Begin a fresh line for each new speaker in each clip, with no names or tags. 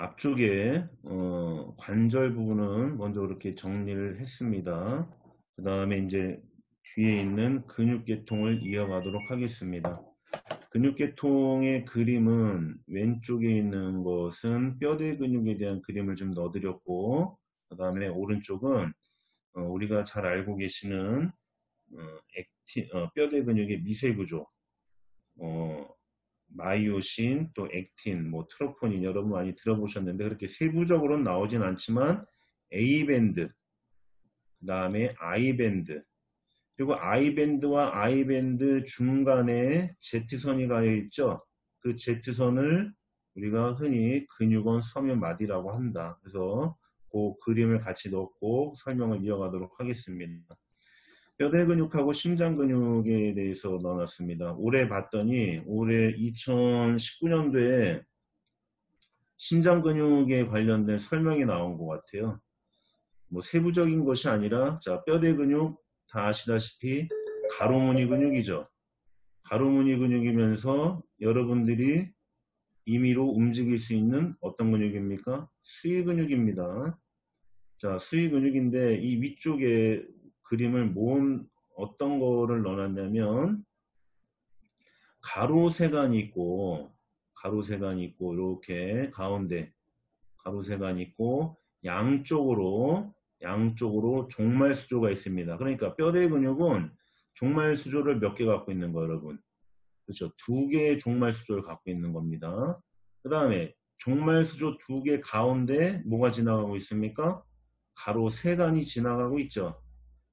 앞쪽에 관절 부분은 먼저 이렇게 정리를 했습니다. 그 다음에 이제 뒤에 있는 근육계통을 이어가도록 하겠습니다. 근육계통의 그림은 왼쪽에 있는 것은 뼈대 근육에 대한 그림을 좀 넣어드렸고, 그 다음에 오른쪽은 우리가 잘 알고 계시는 뼈대 근육의 미세구조, 어, 마이오신, 또 액틴, 뭐 트로포닌 여러분 많이 들어보셨는데 그렇게 세부적으로는 나오진 않지만 A밴드, 그 다음에 I밴드, 그리고 I밴드와 I밴드 중간에 Z선이 가여 있죠. 그 Z선을 우리가 흔히 근육원 섬유마디라고 한다. 그래서 그 그림을 같이 넣고 설명을 이어가도록 하겠습니다. 뼈대 근육하고 심장 근육에 대해서 넣어놨습니다. 올해 봤더니 올해 2019년도에 심장 근육에 관련된 설명이 나온 것 같아요. 뭐 세부적인 것이 아니라 자, 뼈대 근육 다 아시다시피 가로무늬 근육이죠. 가로무늬 근육이면서 여러분들이 임의로 움직일 수 있는 어떤 근육입니까? 수위 근육입니다. 자, 수위 근육인데 이 위쪽에 그림을 어떤 거를 넣어놨냐면 가로세간이 있고 이렇게 가운데 가로세간이 있고 양쪽으로 종말수조가 있습니다. 그러니까 뼈대 근육은 종말수조를 몇 개 갖고 있는 거예요, 여러분. 그렇죠. 두 개의 종말수조를 갖고 있는 겁니다. 그 다음에 종말수조 두 개 가운데 뭐가 지나가고 있습니까? 가로세간이 지나가고 있죠.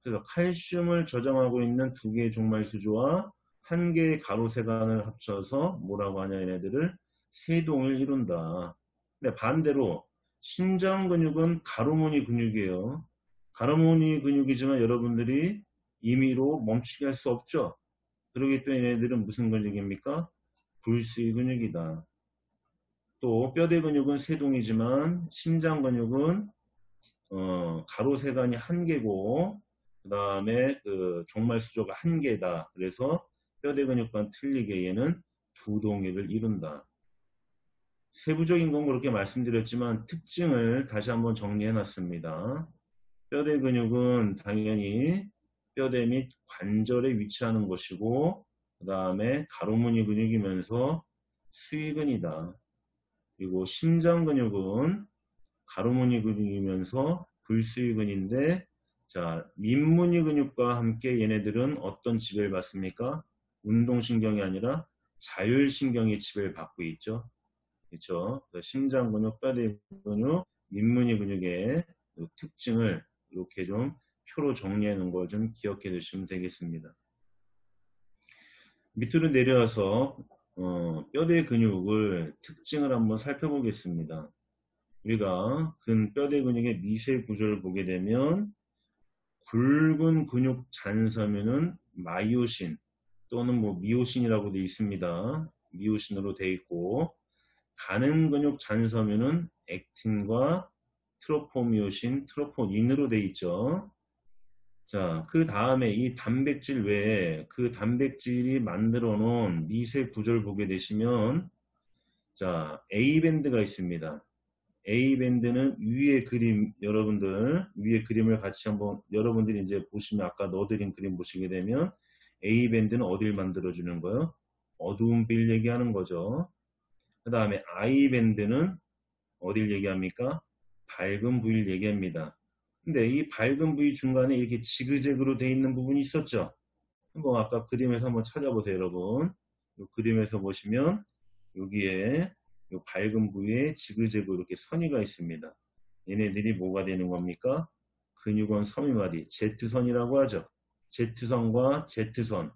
그래서 칼슘을 저장하고 있는 두 개의 종말수조와 한 개의 가로세간을 합쳐서 뭐라고 하냐, 얘네들을 세동을 이룬다. 근데 반대로 심장 근육은 가로무늬 근육이에요. 가로무늬 근육이지만 여러분들이 임의로 멈추게 할 수 없죠. 그러기 때문에 얘네들은 무슨 근육입니까? 불수의 근육이다. 또 뼈대 근육은 세동이지만 심장 근육은 가로세간이 한 개고 그 다음에 그 종말수조가 한 개다. 그래서 뼈대 근육과는 틀리게 얘는 두 동의를 이룬다. 세부적인 건 그렇게 말씀드렸지만 특징을 다시 한번 정리해 놨습니다. 뼈대 근육은 당연히 뼈대 및 관절에 위치하는 것이고 그 다음에 가로무늬 근육이면서 수위근이다. 그리고 심장 근육은 가로무늬 근육이면서 불수위근인데 자, 민무늬 근육과 함께 얘네들은 어떤 지배를 받습니까? 운동신경이 아니라 자율신경의 지배를 받고 있죠. 그렇죠? 심장 근육, 뼈대 근육, 민무늬 근육의 특징을 이렇게 좀 표로 정리해 놓은 걸 좀 기억해 두시면 되겠습니다. 밑으로 내려와서 뼈대 근육을 특징을 한번 살펴보겠습니다. 우리가 뼈대 근육의 미세 구조를 보게 되면 굵은 근육 잔섬유는 마이오신 또는 뭐 미오신이라고 되어 있습니다. 미오신으로 되어 있고 가는 근육 잔섬유는 액틴과 트로포미오신, 트로포닌으로 되어 있죠. 자, 그 다음에 이 단백질 외에 그 단백질이 만들어 놓은 미세 구조를 보게 되시면 자, A밴드가 있습니다. A밴드는 위에 그림을 같이 한번 여러분들이 이제 보시면 아까 넣어드린 그림 보시게 되면 A밴드는 어딜 만들어주는 거예요? 어두운 빛 얘기하는 거죠. 그 다음에 I밴드는 어딜 얘기합니까? 밝은 부위를 얘기합니다. 근데 이 밝은 부위 중간에 이렇게 지그재그로 되어 있는 부분이 있었죠. 한번 아까 그림에서 한번 찾아보세요, 여러분. 이 그림에서 보시면 여기에 이 밝은 부위에 지그재그 이렇게 선이가 있습니다. 얘네들이 뭐가 되는 겁니까? 근육원 섬유마디, Z선이라고 하죠. Z선과 Z선,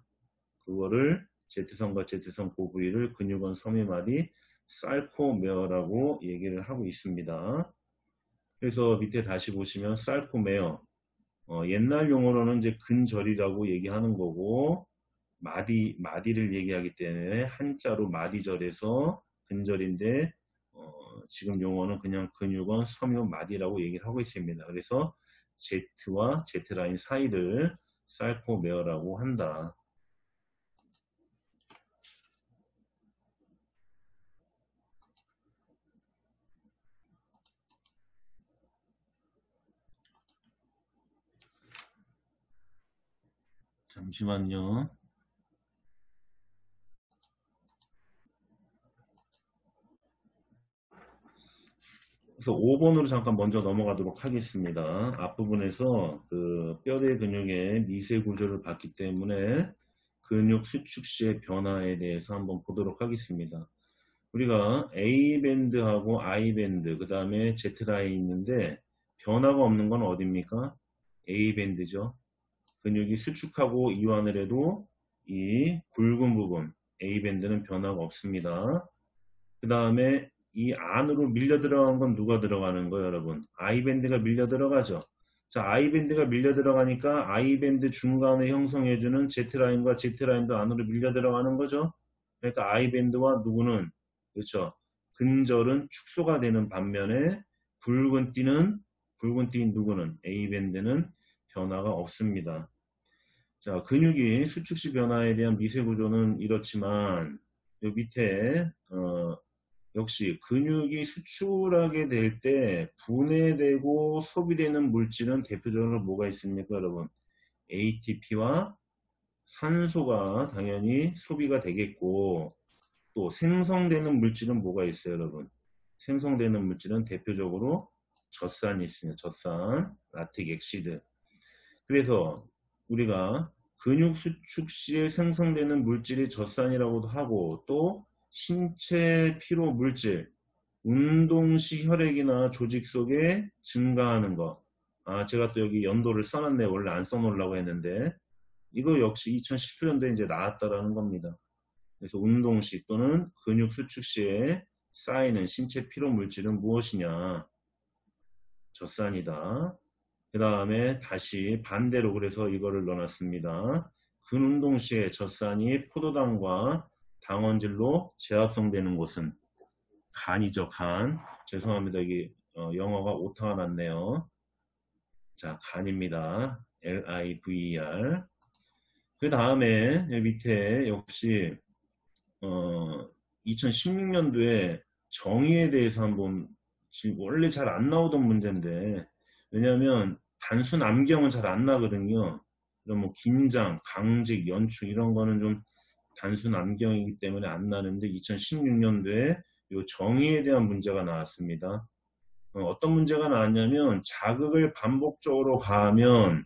그거를 Z선과 Z선 그 부위를 근육원 섬유마디, 살코메어라고 얘기를 하고 있습니다. 그래서 밑에 다시 보시면 살코메어, 옛날 용어로는 이제 근절이라고 얘기하는 거고 마디를 얘기하기 때문에 한자로 마디절에서 근절인데 지금 용어는 그냥 근육원 섬유 마디라고 얘기를 하고 있습니다. 그래서 Z와 Z라인 사이를 살코메어라고 한다. 잠시만요. 그래서 5번으로 잠깐 먼저 넘어가도록 하겠습니다. 앞부분에서 그 뼈대 근육의 미세 구조를 봤기 때문에 근육 수축 시의 변화에 대해서 한번 보도록 하겠습니다. 우리가 A밴드하고 I밴드, 그 다음에 Z라인이 있는데 변화가 없는 건 어딥니까? A밴드죠. 근육이 수축하고 이완을 해도 이 굵은 부분 A밴드는 변화가 없습니다. 그 다음에 이 안으로 밀려 들어간 건 누가 들어가는 거예요, 여러분? I밴드가 밀려 들어가죠. 자, I밴드가 밀려 들어가니까 I밴드 중간에 형성해주는 Z라인과 Z라인도 안으로 밀려 들어가는 거죠. 그러니까 I밴드와 누구는, 그렇죠, 근절은 축소가 되는 반면에 붉은 띠인 누구는, A밴드는 변화가 없습니다. 자, 근육이 수축시 변화에 대한 미세 구조는 이렇지만 요 밑에 역시 근육이 수출하게 될 때 분해되고 소비되는 물질은 대표적으로 뭐가 있습니까, 여러분? ATP와 산소가 당연히 소비가 되겠고, 또 생성되는 물질은 뭐가 있어요, 여러분? 생성되는 물질은 대표적으로 젖산이 있습니다. 젖산, 라틱 액시드. 그래서 우리가 근육 수축 시에 생성되는 물질이 젖산이라고도 하고, 또 신체 피로 물질, 운동 시 혈액이나 조직 속에 증가하는 것. 아, 제가 또 여기 연도를 써놨네. 원래 안 써놓으려고 했는데. 이거 역시 2017년도에 이제 나왔다라는 겁니다. 그래서 운동 시 또는 근육 수축 시에 쌓이는 신체 피로 물질은 무엇이냐? 젖산이다. 그 다음에 다시 반대로 그래서 이거를 넣어놨습니다. 근운동 시에 젖산이 포도당과 당원질로 재합성되는 곳은 간이죠, 간. 죄송합니다. 여기 영어가 오타가 났네요. 자, 간입니다. LIVER. 그 다음에 밑에 역시 2016년도에 정의에 대해서 한번, 지금 원래 잘 안 나오던 문제인데, 왜냐하면 단순 암기형은 잘 안 나거든요. 그럼 뭐 긴장, 강직, 연축 이런 거는 좀 단순 암기형이기 때문에 안 나는데 2016년도에 이 정의에 대한 문제가 나왔습니다. 어떤 문제가 나왔냐면 자극을 반복적으로 가하면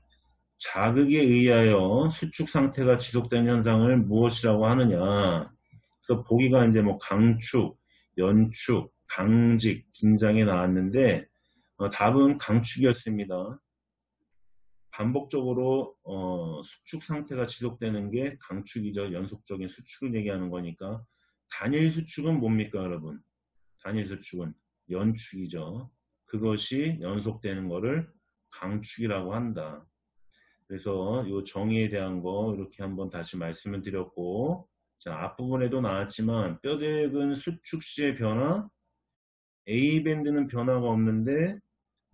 자극에 의하여 수축 상태가 지속되는 현상을 무엇이라고 하느냐. 그래서 보기가 이제 뭐 강축, 연축, 강직, 긴장이 나왔는데 답은 강축이었습니다. 반복적으로 수축 상태가 지속되는 게 강축이죠. 연속적인 수축을 얘기하는 거니까. 단일 수축은 뭡니까, 여러분? 단일 수축은 연축이죠. 그것이 연속되는 거를 강축이라고 한다. 그래서 이 정의에 대한 거 이렇게 한번 다시 말씀을 드렸고, 자, 앞부분에도 나왔지만 뼈대근 수축 시의 변화, A밴드는 변화가 없는데,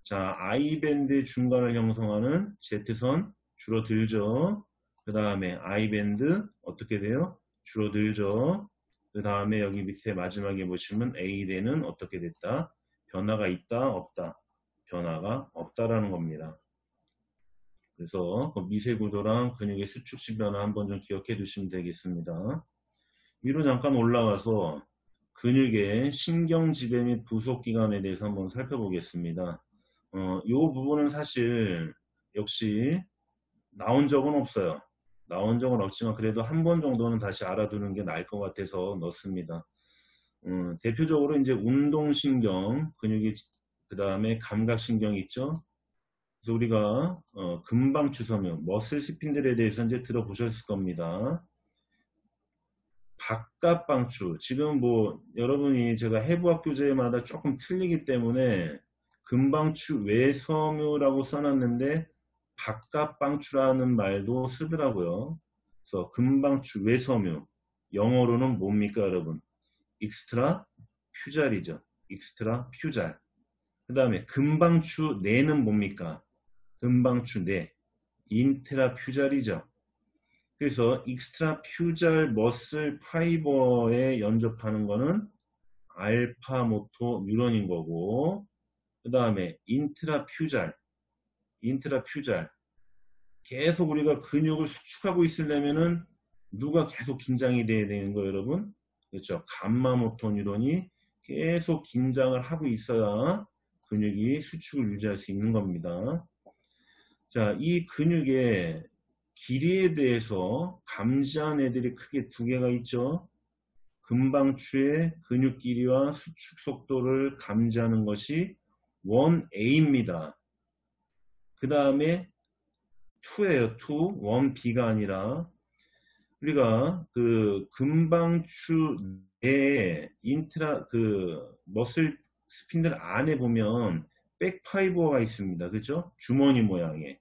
자, I밴드 중간을 형성하는 Z선 줄어들죠. 그 다음에 I밴드 어떻게 돼요? 줄어들죠. 그 다음에 여기 밑에 마지막에 보시면 A대는 어떻게 됐다? 변화가 있다, 없다? 변화가 없다라는 겁니다. 그래서 미세 구조랑 근육의 수축시 변화 한번 좀 기억해 두시면 되겠습니다. 위로 잠깐 올라와서 근육의 신경지배 및 부속기관에 대해서 한번 살펴보겠습니다. 이 부분은 사실 역시 나온 적은 없어요. 나온 적은 없지만 그래도 한 번 정도는 다시 알아두는 게 나을 것 같아서 넣습니다. 대표적으로 이제 운동신경, 근육이, 그 다음에 감각신경이 있죠. 그래서 우리가 금방추섬유, 머슬 스핀들에 대해서 이제 들어보셨을 겁니다. 바깥방추, 지금 뭐 여러분이 제가 해부학 교재마다 조금 틀리기 때문에 금방추 외섬유라고 써놨는데 바깥방추라는 말도 쓰더라고요. 그래서 금방추 외섬유, 영어로는 뭡니까, 여러분? 익스트라 퓨잘이죠. 익스트라 퓨잘. 그 다음에 금방추 내는 뭡니까? 금방추 내, 인트라 퓨잘이죠. 그래서 익스트라 퓨잘 머슬 파이버에 연접하는 거는 알파 모토 뉴런인 거고, 그 다음에 인트라 퓨잘, 계속 우리가 근육을 수축하고 있으려면은 누가 계속 긴장이 돼야 되는 거예요, 여러분? 그렇죠. 감마모토 뉴런이 계속 긴장을 하고 있어야 근육이 수축을 유지할 수 있는 겁니다. 자, 이 근육의 길이에 대해서 감지한 애들이 크게 두 개가 있죠. 금방추의 근육 길이와 수축 속도를 감지하는 것이 1A입니다. 그 다음에 2예요. 2. 1B가 아니라 우리가 그 금방추 내에 머슬 스핀들 안에 보면 백파이버가 있습니다. 그죠? 주머니 모양의.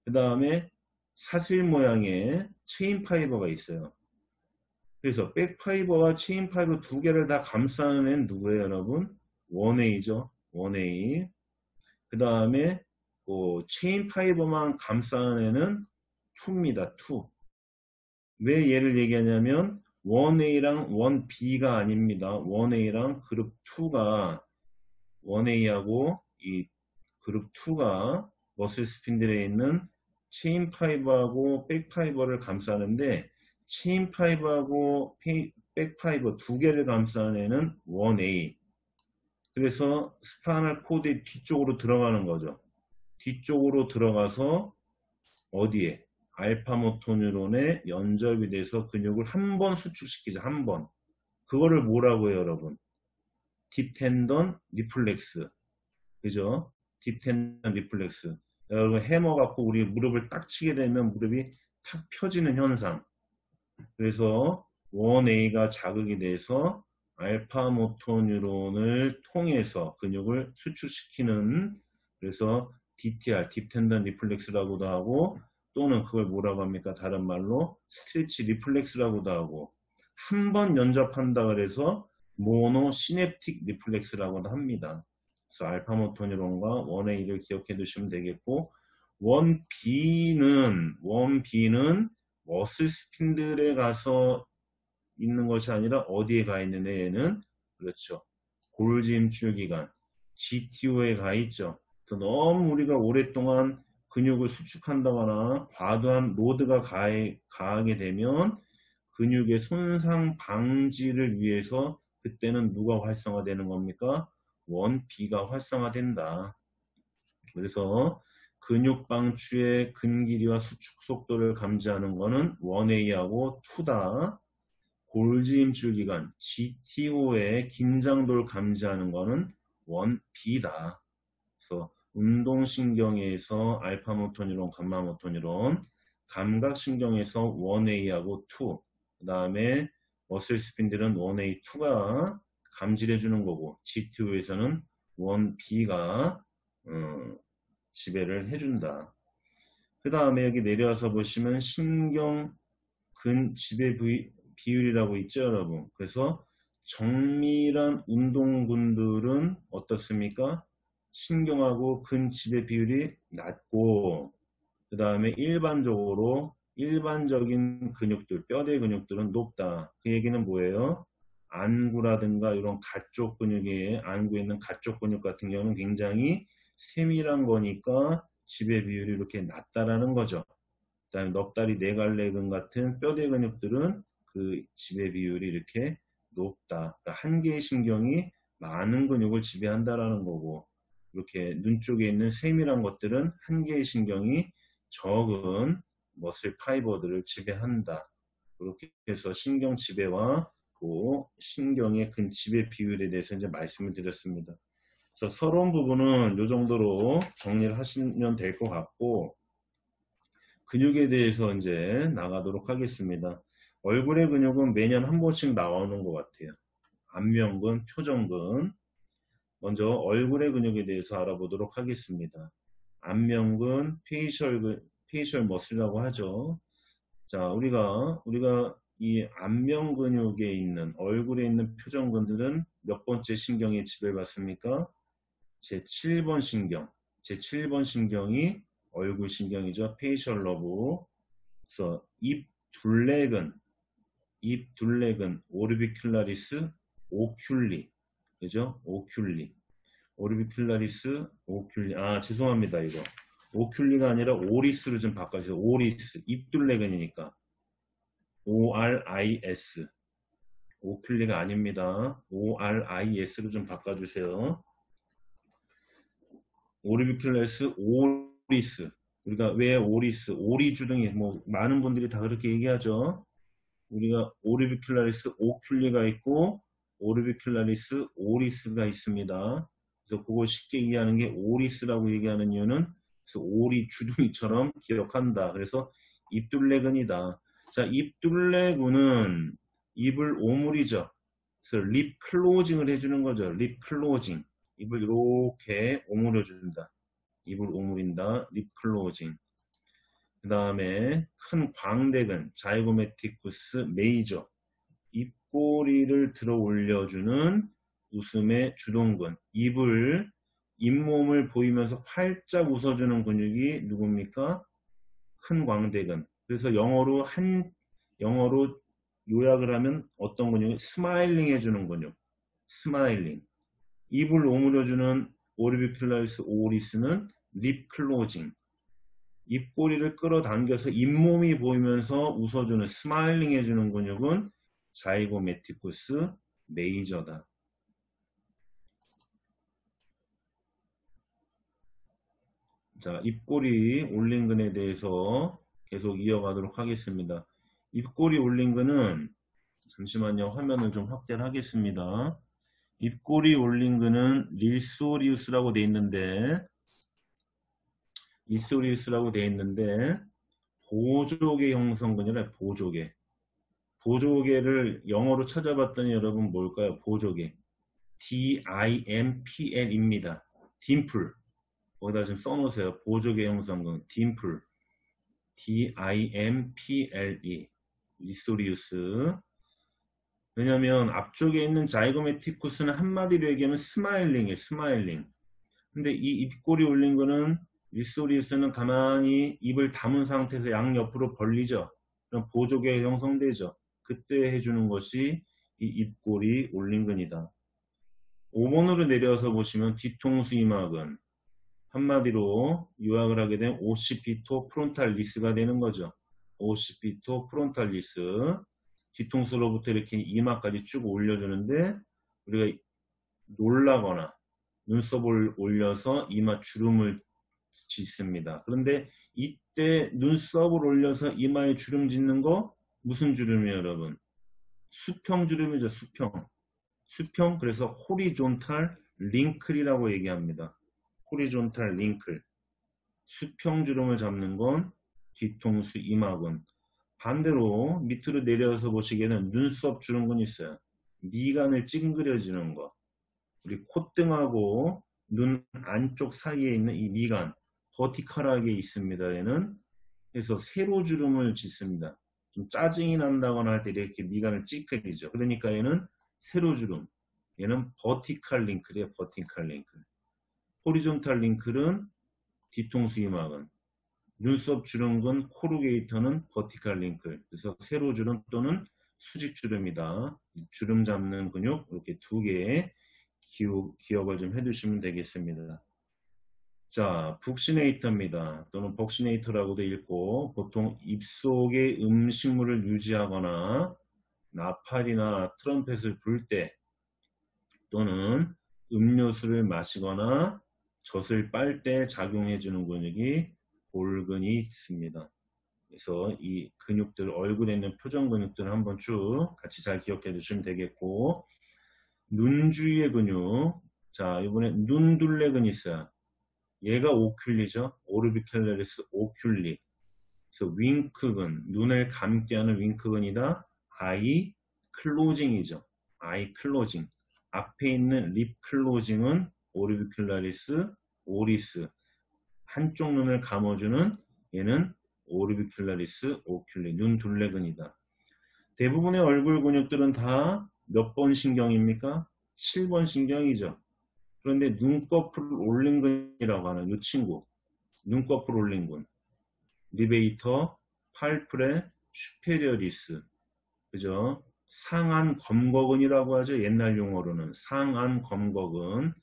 그 다음에 사슬 모양의 체인 파이버가 있어요. 그래서 백파이버와 체인 파이버 두 개를 다 감싸는 애는 누구예요, 여러분? 1A죠. 1A. 그 다음에 체인 파이버만 감싸는 애는 2입니다. 2. 왜 얘를 얘기하냐면 1A랑 1B가 아닙니다. 1A랑 그룹 2가 1A하고 이 그룹 2가 머슬 스핀들에 있는 체인 파이버하고 백 파이버를 감싸는데 체인 파이버하고 백 파이버 두 개를 감싸는 애는 1A. 그래서 스파이널 코드의 뒤쪽으로 들어가는 거죠. 뒤쪽으로 들어가서 어디에? 알파 모토 뉴론에 연접이 돼서 근육을 한 번 수축시키죠. 한 번. 그거를 뭐라고 해요, 여러분? 딥텐던 리플렉스. 그죠? 딥텐던 리플렉스. 여러분 해머 갖고 우리 무릎을 딱 치게 되면 무릎이 탁 펴지는 현상. 그래서 1A가 자극이 돼서 알파 모토 뉴론을 통해서 근육을 수축시키는, 그래서 DTR, 딥텐던 리플렉스라고도 하고, 또는 그걸 뭐라고 합니까? 다른 말로 스트레치 리플렉스라고도 하고, 한 번 연접한다 그래서 모노 시냅틱 리플렉스라고도 합니다. 그래서 알파 모토 뉴론과 1A를 기억해 두시면 되겠고, 1B는 머슬 스핀들에 가서 있는 것이 아니라 어디에 가 있는 애는, 그렇죠, 골지 힘줄기관 GTO에 가 있죠. 너무 우리가 오랫동안 근육을 수축한다거나 과도한 로드가 가하게 되면 근육의 손상 방지를 위해서 그때는 누가 활성화되는 겁니까? 1B가 활성화된다. 그래서 근육 방추의 근길이와 수축 속도를 감지하는 것은 1A하고 2다. 골지 힘줄기관 GTO의 긴장도를 감지하는 것은 1B다. 그래서 운동신경에서 알파 모토 뉴론, 감마 모토 뉴론, 감각신경에서 1A하고 2, 그 다음에 머슬 스핀들은 1A, 2가 감지를 해주는 거고, GTO에서는 1B가 지배를 해준다. 그 다음에 여기 내려와서 보시면 신경 근 지배 비율이라고 있죠, 여러분. 그래서 정밀한 운동근들은 어떻습니까? 신경하고 근 지배 비율이 낮고, 그 다음에 일반적인 근육들, 뼈대 근육들은 높다. 그 얘기는 뭐예요? 안구라든가 이런 가쪽 근육에, 안구에 있는 가쪽 근육 같은 경우는 굉장히 세밀한 거니까 지배 비율이 이렇게 낮다라는 거죠. 그 다음에 넉다리, 네갈래근 같은 뼈대 근육들은 그 지배 비율이 이렇게 높다. 그러니까 한 개의 신경이 많은 근육을 지배한다라는 거고, 이렇게 눈 쪽에 있는 세밀한 것들은 한 개의 신경이 적은 머슬 파이버들을 지배한다. 그렇게 해서 신경 지배와 그 신경의 근 지배 비율에 대해서 이제 말씀을 드렸습니다. 그래서 서론 부분은 이 정도로 정리를 하시면 될 것 같고, 근육에 대해서 이제 나가도록 하겠습니다. 얼굴의 근육은 매년 한 번씩 나오는 것 같아요. 안면근, 표정근. 먼저 얼굴의 근육에 대해서 알아보도록 하겠습니다. 안면근, 페이셜 머슬이라고 하죠. 자, 우리가 이 안면 근육에 있는, 얼굴에 있는 표정근들은 몇 번째 신경에 지배를 받습니까? 제7번 신경. 제7번 신경이 얼굴 신경이죠. 페이셜 러브. 그래서 입 둘레근, 오르비큘라리스, 오큘리. 그죠? 오큘리. 오르비큘라리스, 오큘리. 아, 죄송합니다, 이거. 오큘리가 아니라 오리스로 좀 바꿔주세요. 오리스. 입둘레근이니까. ORIS. 오큘리가 아닙니다. ORIS로 좀 바꿔주세요. 오리비큘레스 오리스. 우리가 왜 오리스, 오리주둥이 뭐 많은 분들이 다 그렇게 얘기하죠. 우리가 오리비큘라리스 오큘리가 있고 오리비큘라리스 오리스가 있습니다. 그래서 그거 쉽게 이해하는 게 오리스라고 얘기하는 이유는 그래서 오리 주둥이처럼 기억한다. 그래서 입둘레근이다. 자, 입둘레근은 입을 오므리죠. 그래서 립 클로징을 해주는 거죠. 립 클로징. 입을 이렇게 오므려 준다. 입을 오므린다. 립 클로징. 그 다음에 큰 광대근 자이고메티쿠스 메이저. 입꼬리를 들어 올려주는 웃음의 주동근. 잇몸을 보이면서 활짝 웃어주는 근육이 누굽니까? 큰 광대근. 그래서 영어로 요약을 하면 어떤 근육이 스마일링 해주는 근육. 스마일링. 입을 오므려주는 오리비큘라리스 오리스는 립 클로징. 입꼬리를 끌어당겨서 잇몸이 보이면서 웃어주는 스마일링 해주는 근육은 자이고메티쿠스 메이저다. 자, 입꼬리 올린근에 대해서 계속 이어가도록 하겠습니다. 입꼬리 올린근은 잠시만요. 화면을 좀 확대를 하겠습니다. 입꼬리 올린근은 릴소리우스라고 되어 있는데 보조개 형성근이라 보조개. 보조개를 영어로 찾아봤더니 여러분 뭘까요? 보조개. DIMPL입니다. 딤플. 거기다 좀 써놓으세요. 보조개 형성근. 딤플. DIMPLE. 리소리우스. 왜냐면 앞쪽에 있는 자이고메티쿠스는 한마디로 얘기하면 스마일링이에요. 스마일링. 근데 이 입꼬리 올린 거는 리소리우스는 가만히 입을 다문 상태에서 양옆으로 벌리죠. 그럼 보조개 형성되죠. 그때 해주는 것이 이 입꼬리 올린근이다. 5번으로 내려서 보시면 뒤통수 이막은 한마디로 요약을 하게 되면 오시피토 프론탈리스가 되는 거죠. 오시피토 프론탈리스. 뒤통수로부터 이렇게 이마까지 쭉 올려주는데 우리가 놀라거나 눈썹을 올려서 이마 주름을 짓습니다. 그런데 이때 눈썹을 올려서 이마에 주름 짓는 거 무슨 주름이에요, 여러분? 수평 주름이죠, 수평. 수평, 그래서 호리존탈 링클이라고 얘기합니다. 호리존탈 링클. 수평 주름을 잡는 건 뒤통수 이마근. 반대로 밑으로 내려서 보시기에는 눈썹 주름근이 있어요. 미간을 찡그려지는 거. 우리 콧등하고 눈 안쪽 사이에 있는 이 미간, 버티컬하게 있습니다. 얘는. 그래서 세로주름을 짓습니다. 좀 짜증이 난다거나 할 때 이렇게 미간을 찌그리죠. 그러니까 얘는 세로주름. 얘는 버티컬 링클이에요. 버티컬 링클. 호리존탈 링클은 뒤통수 이마근. 눈썹 주름근 코르게이터는 버티컬 링클. 그래서 세로주름 또는 수직주름이다. 주름 잡는 근육 이렇게 두 개의 기억을 좀 해두시면 되겠습니다. 자, 북시네이터입니다. 또는 벅시네이터라고도 읽고 보통 입속에 음식물을 유지하거나 나팔이나 트럼펫을 불 때 또는 음료수를 마시거나 젖을 빨 때 작용해주는 근육이 볼근이 있습니다. 그래서 이 근육들, 얼굴에 있는 표정 근육들을 한번 쭉 같이 잘 기억해 주시면 되겠고, 눈 주위의 근육. 자, 이번에 눈둘레근이 있어요. 얘가 오큘리죠. 오르비큘레리스 오큘리. 그래서 윙크근, 눈을 감게 하는 윙크근이다. 아이 클로징이죠. 아이 클로징. 앞에 있는 립 클로징은 오르비큘라리스 오리스. 한쪽 눈을 감아주는 얘는 오르비큘라리스 오큘리. 눈 둘레근이다. 대부분의 얼굴 근육들은 다 몇 번 신경입니까? 7번 신경이죠. 그런데 눈꺼풀을 올린 근이라고 하는 이 친구. 눈꺼풀 올린 근. 리베이터, 팔프레, 슈페리어리스. 그죠? 상안 검거근이라고 하죠. 옛날 용어로는 상안 검거근.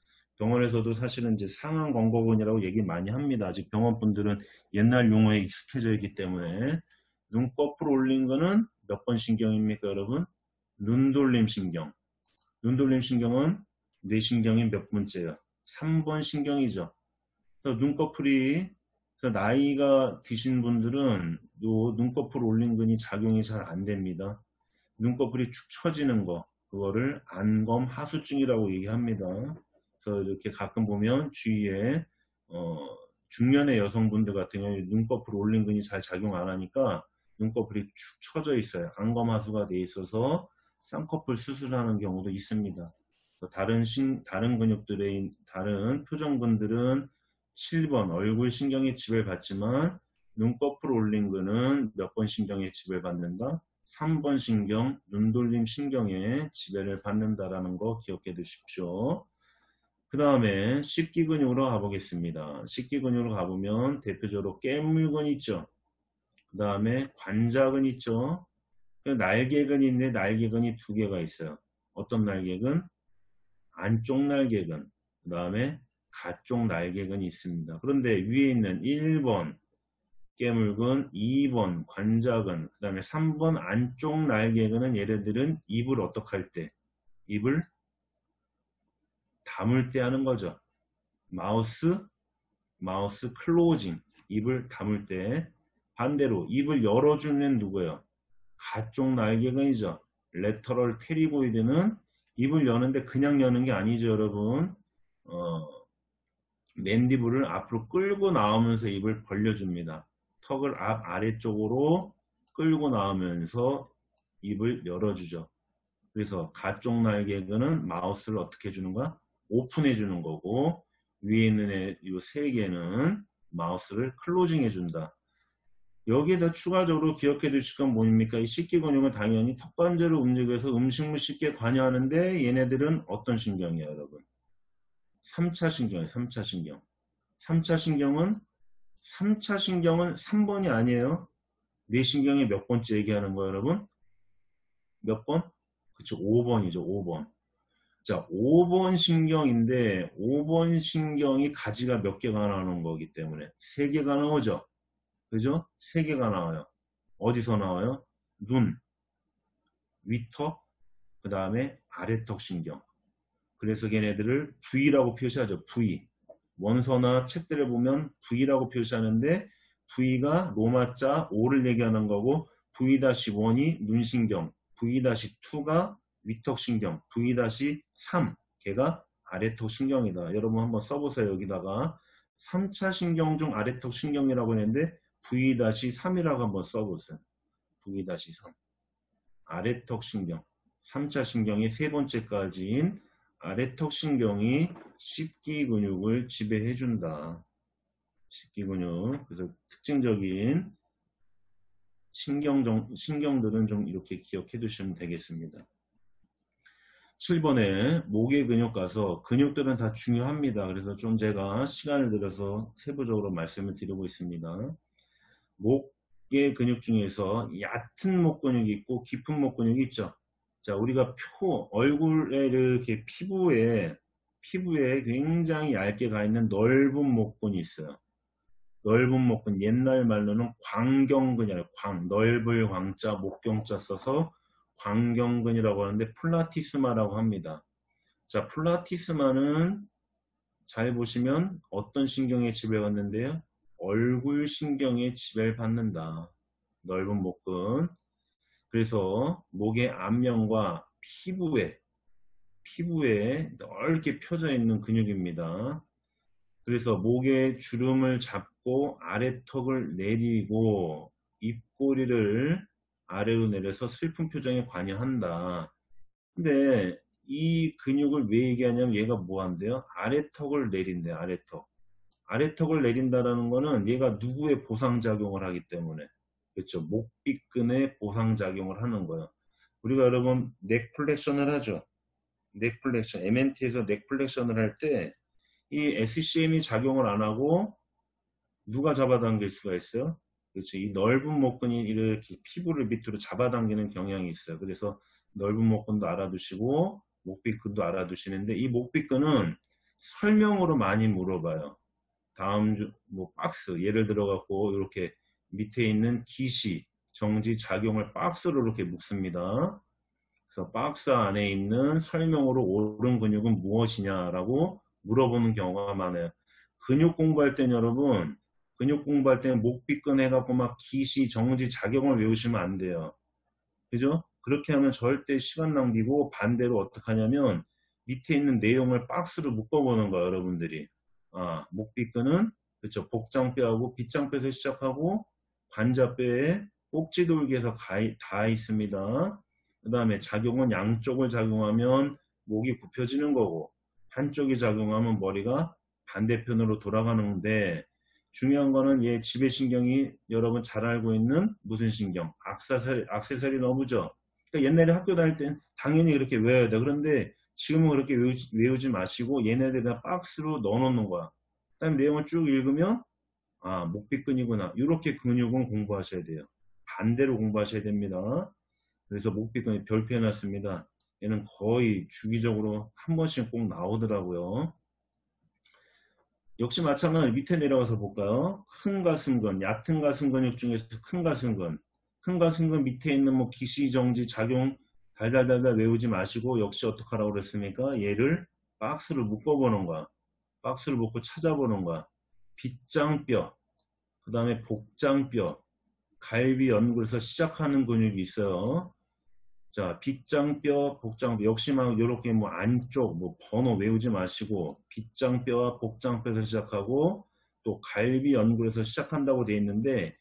병원에서도 사실은 이제 상한 건거근이라고 얘기 많이 합니다. 아직 병원 분들은 옛날 용어에 익숙해져 있기 때문에. 눈꺼풀 올린 거는 몇 번 신경입니까, 여러분? 눈돌림 신경. 눈돌림 신경은 뇌신경이 몇 번째예요? 3번 신경이죠. 그래서 눈꺼풀이, 그래서 나이가 드신 분들은 요 눈꺼풀 올린 근이 작용이 잘 안 됩니다. 눈꺼풀이 축 처지는 거, 그거를 안검 하수증이라고 얘기합니다. 그래서 이렇게 가끔 보면 주위에 중년의 여성분들 같은 경우에 눈꺼풀 올린 근이 잘 작용 안 하니까 눈꺼풀이 축 처져 있어요. 안검 하수가 돼 있어서 쌍꺼풀 수술하는 경우도 있습니다. 다른 근육들의 다른 표정근들은 7번 얼굴 신경의 지배를 받지만 눈꺼풀 올린 근은 몇 번 신경의 지배를 받는다? 3번 신경, 눈돌림 신경의 지배를 받는다라는 거 기억해 두십시오. 그 다음에 식기근육으로 가보겠습니다. 식기근육으로 가보면 대표적으로 깨물근 있죠. 그 다음에 관자근 있죠. 날개근이 있는데 날개근이 두 개가 있어요. 어떤 날개근? 안쪽 날개근, 그 다음에 가쪽 날개근이 있습니다. 그런데 위에 있는 1번 깨물근, 2번 관자근, 그 다음에 3번 안쪽 날개근은 얘네들은 입을 어떻게 할 때? 입을 다물 때 하는 거죠. 마우스 클로징, 입을 다물 때. 반대로 입을 열어주는 누구예요? 가쪽 날개근이죠. 레터럴 페리고이드는 입을 여는데 그냥 여는 게 아니죠, 여러분. 맨디블을 앞으로 끌고 나오면서 입을 벌려줍니다. 턱을 아래쪽으로 끌고 나오면서 입을 열어주죠. 그래서 가쪽 날개근은 마우스를 어떻게 해주는가? 오픈해 주는 거고, 위에 있는 이 세 개는 마우스를 클로징 해준다. 여기에다 추가적으로 기억해 두실 건 뭡니까? 이 식기근육은 당연히 턱관절을 움직여서 음식물 씹기에 관여하는데 얘네들은 어떤 신경이에요, 여러분? 3차 신경이에요. 3차 신경. 3차 신경은 3번이 아니에요. 뇌신경이 몇 번째 얘기하는 거예요, 여러분? 몇 번? 그쵸, 5번이죠, 5번. 자, 5번 신경인데 5번 신경이 가지가 몇 개가 나오는 거기 때문에 3개가 나오죠. 그죠? 3개가 나와요. 어디서 나와요? 눈, 위턱, 그 다음에 아래턱 신경. 그래서 걔네들을 V라고 표시하죠. V. 원서나 책들을 보면 V라고 표시하는데 V가 로마자 5를 얘기하는 거고 V-1이 눈신경, V-2가 위턱신경, V-3 걔가 아래턱 신경이다. 여러분 한번 써보세요. 여기다가 3차 신경 중 아래턱 신경이라고 했는데 V-3이라고 한번 써보세요. V-3 아래턱 신경 3차 신경이 세 번째까지인 아래턱 신경이 식기근육을 지배해준다. 식기근육. 그래서 특징적인 신경들은 좀 이렇게 기억해 두시면 되겠습니다. 7번에 목의 근육 가서 근육들은 다 중요합니다. 그래서 좀 제가 시간을 들여서 세부적으로 말씀을 드리고 있습니다. 목의 근육 중에서 얕은 목 근육이 있고 깊은 목 근육이 있죠. 자, 우리가 얼굴에 이렇게 피부에 굉장히 얇게 가 있는 넓은 목근이 있어요. 넓은 목근, 옛날 말로는 광경근이에요. 넓을 광자, 목경자 써서 광경근이라고 하는데 플라티스마라고 합니다. 자, 플라티스마는 잘 보시면 어떤 신경에 지배받는데요? 얼굴 신경에 지배를 받는다. 넓은 목근. 그래서 목의 앞면과 피부에 넓게 펴져 있는 근육입니다. 그래서 목의 주름을 잡고 아래턱을 내리고 입꼬리를 아래로 내려서 슬픈 표정에 관여한다. 근데 이 근육을 왜 얘기하냐면 얘가 뭐 한대요? 아래턱을 내린대, 아래턱. 아래턱을 내린다라는 거는 얘가 누구의 보상작용을 하기 때문에. 그렇죠. 목비근의 보상작용을 하는 거예요. 우리가 여러분 넥 플렉션을 하죠. 넥 플렉션, MNT에서 넥 플렉션을 할 때 이 SCM이 작용을 안 하고 누가 잡아당길 수가 있어요? 그렇죠. 이 넓은 목근이 이렇게 피부를 밑으로 잡아당기는 경향이 있어요. 그래서 넓은 목근도 알아두시고 목비근도 알아두시는데 이 목비근은 설명으로 많이 물어봐요. 다음 뭐 박스 예를 들어 갖고 이렇게 밑에 있는 기시 정지 작용을 박스로 이렇게 묶습니다. 그래서 박스 안에 있는 설명으로 옳은 근육은 무엇이냐라고 물어보는 경우가 많아요. 근육 공부할 때는 여러분, 근육 공부할 때는 목비끈 해갖고 막 기시 정지 작용을 외우시면 안 돼요. 그죠? 그렇게 하면 절대 시간 낭비고, 반대로 어떻게 하냐면 밑에 있는 내용을 박스로 묶어보는 거예요, 여러분들이. 목비끈은 그렇죠. 복장뼈하고 빗장뼈에서 시작하고 관자뼈에 꼭지돌기에서 다 있습니다. 그 다음에 작용은 양쪽을 작용하면 목이 굽혀지는 거고, 한쪽이 작용하면 머리가 반대편으로 돌아가는데, 중요한 거는 얘 지배신경이 여러분 잘 알고 있는 무슨 신경? 액세서리 너브죠. 그러니까 옛날에 학교 다닐 땐 당연히 그렇게 외워야 돼. 그런데 지금은 그렇게 외우지 마시고 얘네들을 박스로 넣어놓는 거야. 그다음 내용을 쭉 읽으면 목비근이구나. 이렇게 근육은 공부하셔야 돼요. 반대로 공부하셔야 됩니다. 그래서 목비근이 별표 해놨습니다. 얘는 거의 주기적으로 한 번씩 꼭 나오더라고요. 역시 마찬가지로 밑에 내려가서 볼까요? 큰 가슴근, 얕은 가슴 근육 중에서 큰 가슴근. 큰 가슴근 밑에 있는 뭐 기시정지 작용 달달달달 외우지 마시고, 역시 어떻게 하라고 그랬습니까? 얘를 박스를 묶어보는 거야. 박스를 묶고 찾아보는 거야. 빗장뼈, 그 다음에 복장뼈, 갈비 연골에서 시작하는 근육이 있어요. 자, 빗장뼈, 복장뼈 역시 막 이렇게 뭐 안쪽 뭐 번호 외우지 마시고, 빗장뼈와 복장뼈에서 시작하고 또 갈비 연골에서 시작한다고 되어 있는데,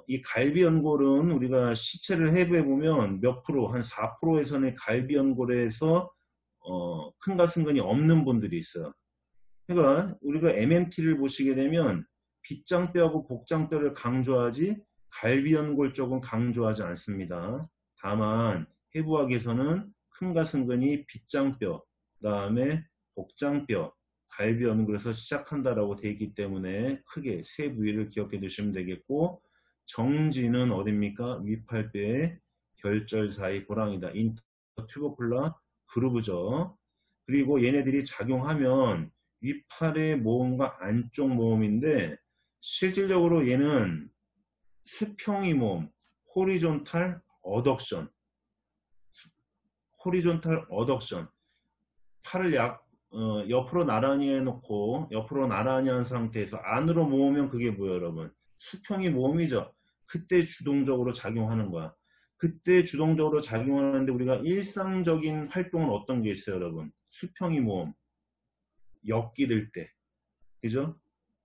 이 갈비 연골은 우리가 시체를 해부해 보면 몇 프로, 한 4%에서는 갈비 연골에서 큰 가슴근이 없는 분들이 있어요. 그러니까 우리가 MMT를 보시게 되면 빗장뼈하고 복장뼈를 강조하지 갈비 연골 쪽은 강조하지 않습니다. 다만 해부학에서는 큰 가슴근이 빗장뼈, 그 다음에 복장뼈, 갈비 연골에서 시작한다라고 되어 있기 때문에 크게 세 부위를 기억해 두시면 되겠고, 정지는 어딥니까? 위팔뼈의 결절 사이 고랑이다. 인터튜버클라 그루브죠. 그리고 얘네들이 작용하면 위팔의 모음과 안쪽 모음인데, 실질적으로 얘는 수평이 모음, 호리존탈 어덕션, 호리존탈 어덕션. 팔을 옆으로 나란히 해놓고 옆으로 나란히 한 상태에서 안으로 모으면 그게 뭐예요, 여러분? 수평이 모음이죠. 그때 주동적으로 작용하는 거야. 그때 주동적으로 작용하는데 우리가 일상적인 활동은 어떤 게 있어요, 여러분? 수평이 모음, 엮기 들 때, 그죠?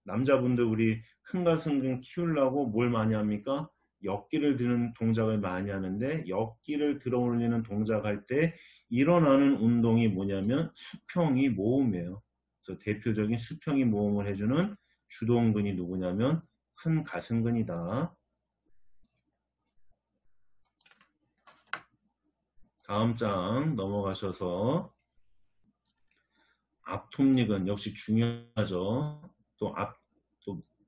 남자분들 우리 큰 가슴 키우려고 뭘 많이 합니까? 엮기를 드는 동작을 많이 하는데, 엮기를 들어 올리는 동작할 때 일어나는 운동이 뭐냐면 수평이 모음이에요. 그래서 대표적인 수평이 모음을 해주는 주동근이 누구냐면 큰 가슴근이다. 다음 장 넘어가셔서 앞톱nik은 역시 중요하죠. 또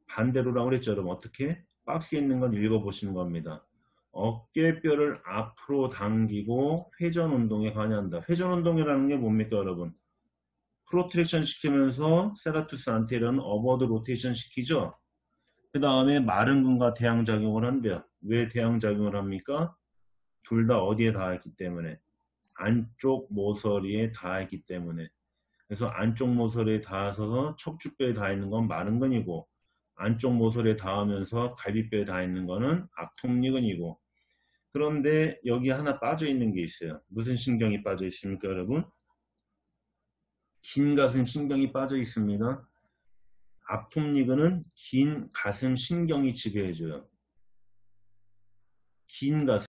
반대로라고 그랬죠. 여러분 어떻게? 박스에 있는 건 읽어보시는 겁니다. 어깨뼈를 앞으로 당기고 회전 운동에 관여한다. 회전 운동이라는 게 뭡니까, 여러분? 프로트랙션 시키면서 세라투스 안테리어는 어버드 로테이션 시키죠. 그 다음에 마른 근과 대항작용을 한대요. 왜 대항작용을 합니까? 둘 다 어디에 닿았기 때문에, 안쪽 모서리에 닿았기 때문에. 그래서 안쪽 모서리에 닿아서 척추뼈에 닿아있는 건 마른 근이고, 안쪽 모서리에 닿으면서 갈비뼈에 닿아있는 거는 앞톱니근이고. 그런데 여기 하나 빠져있는 게 있어요. 무슨 신경이 빠져 있습니까, 여러분? 긴 가슴 신경이 빠져 있습니다. 앞톱니근은 긴 가슴 신경이 지배해줘요. 긴 가슴